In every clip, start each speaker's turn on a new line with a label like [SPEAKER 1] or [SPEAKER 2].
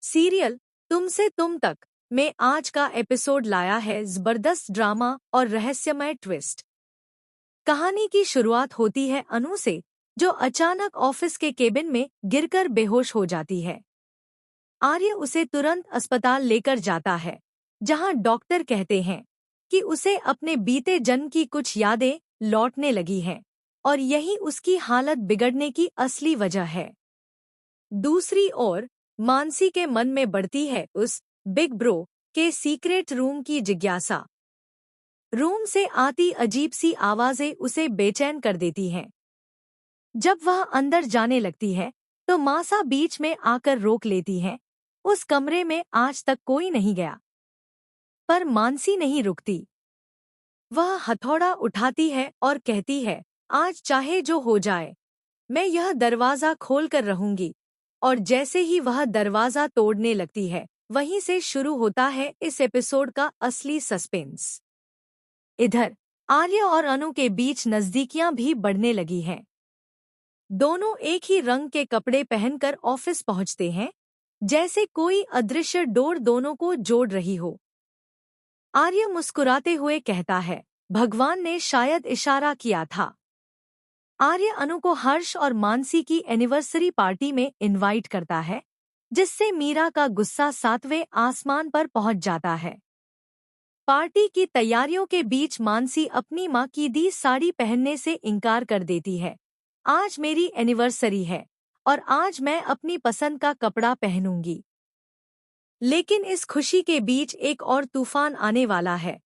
[SPEAKER 1] Serial तुमसे तुम तक में आज का एपिसोड लाया है जबरदस्त ड्रामा और रहस्यमय ट्विस्ट। कहानी की शुरुआत होती है अनु से, जो अचानक ऑफिस के केबिन में गिरकर बेहोश हो जाती है। आर्य उसे तुरंत अस्पताल लेकर जाता है, जहां डॉक्टर कहते हैं कि उसे अपने बीते जन्म की कुछ यादें लौटने लगी हैं और यही उसकी हालत बिगड़ने की असली वजह है। दूसरी ओर मानसी के मन में बढ़ती है उस बिग ब्रो के सीक्रेट रूम की जिज्ञासा। रूम से आती अजीब सी आवाजें उसे बेचैन कर देती हैं। जब वह अंदर जाने लगती है तो मासा बीच में आकर रोक लेती है। उस कमरे में आज तक कोई नहीं गया। पर मानसी नहीं रुकती। वह हथौड़ा उठाती है और कहती है, आज चाहे जो हो जाए, मैं यह दरवाजा खोल कर रहूंगी। और जैसे ही वह दरवाजा तोड़ने लगती है, वहीं से शुरू होता है इस एपिसोड का असली सस्पेंस। इधर आर्य और अनु के बीच नजदीकियां भी बढ़ने लगी हैं। दोनों एक ही रंग के कपड़े पहनकर ऑफिस पहुंचते हैं, जैसे कोई अदृश्य डोर दोनों को जोड़ रही हो। आर्य मुस्कुराते हुए कहता है, भगवान ने शायद इशारा किया था। आर्य अनु को हर्ष और मानसी की एनिवर्सरी पार्टी में इनवाइट करता है, जिससे मीरा का गुस्सा 7वें आसमान पर पहुंच जाता है। पार्टी की तैयारियों के बीच मानसी अपनी मां की दी साड़ी पहनने से इनकार कर देती है। आज मेरी एनिवर्सरी है और आज मैं अपनी पसंद का कपड़ा पहनूंगी। लेकिन इस खुशी के बीच एक और तूफान आने वाला है,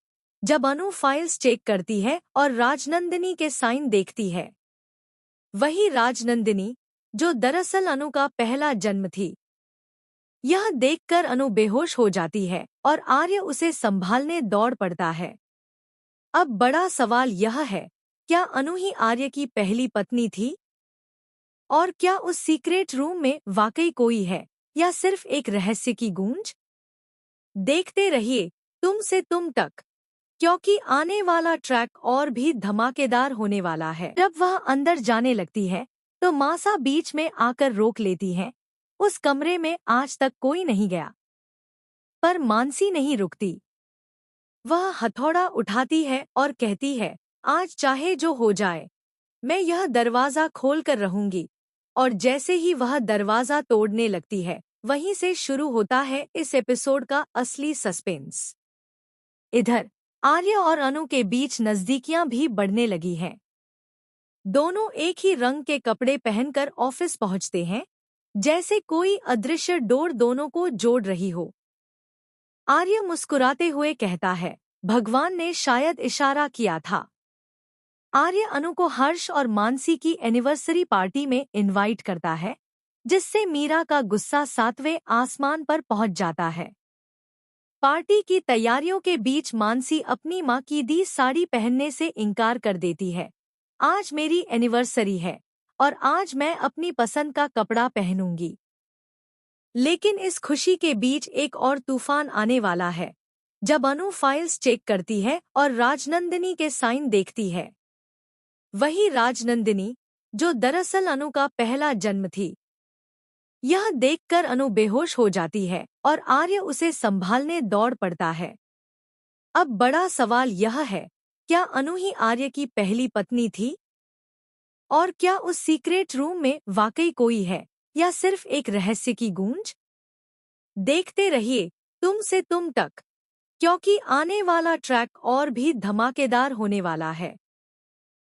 [SPEAKER 1] जब अनु फाइल्स चेक करती है और राजनंदिनी के साइन देखती है। वही राजनंदिनी जो दरअसल अनु का पहला जन्म थी। यह देखकर अनु बेहोश हो जाती है और आर्य उसे संभालने दौड़ पड़ता है। अब बड़ा सवाल यह है, क्या अनु ही आर्य की पहली पत्नी थी? और क्या उस सीक्रेट रूम में वाकई कोई है, या सिर्फ एक रहस्य की गूंज? देखते रहिए तुमसे तुम तक, क्योंकि आने वाला ट्रैक और भी धमाकेदार होने वाला है। जब वह अंदर जाने लगती है तो मासा बीच में आकर रोक लेती है। उस कमरे में आज तक कोई नहीं गया। पर मानसी नहीं रुकती। वह हथौड़ा उठाती है और कहती है, आज चाहे जो हो जाए, मैं यह दरवाजा खोल कर रहूंगी। और जैसे ही वह दरवाजा तोड़ने लगती है, वहीं से शुरू होता है इस एपिसोड का असली सस्पेंस। इधर आर्य और अनु के बीच नजदीकियां भी बढ़ने लगी हैं। दोनों एक ही रंग के कपड़े पहनकर ऑफिस पहुंचते हैं, जैसे कोई अदृश्य डोर दोनों को जोड़ रही हो। आर्य मुस्कुराते हुए कहता है, भगवान ने शायद इशारा किया था। आर्य अनु को हर्ष और मानसी की एनिवर्सरी पार्टी में इनवाइट करता है, जिससे मीरा का गुस्सा 7वें आसमान पर पहुंच जाता है। पार्टी की तैयारियों के बीच मानसी अपनी मां की दी साड़ी पहनने से इनकार कर देती है। आज मेरी एनिवर्सरी है और आज मैं अपनी पसंद का कपड़ा पहनूंगी। लेकिन इस खुशी के बीच एक और तूफान आने वाला है, जब अनु फाइल्स चेक करती है और राजनंदिनी के साइन देखती है। वही राजनंदिनी जो दरअसल अनु का पहला जन्म थी। यह देखकर अनु बेहोश हो जाती है और आर्य उसे संभालने दौड़ पड़ता है। अब बड़ा सवाल यह है, क्या अनु ही आर्य की पहली पत्नी थी? और क्या उस सीक्रेट रूम में वाकई कोई है, या सिर्फ एक रहस्य की गूंज? देखते रहिए तुमसे तुम तक, क्योंकि आने वाला ट्रैक और भी धमाकेदार होने वाला है।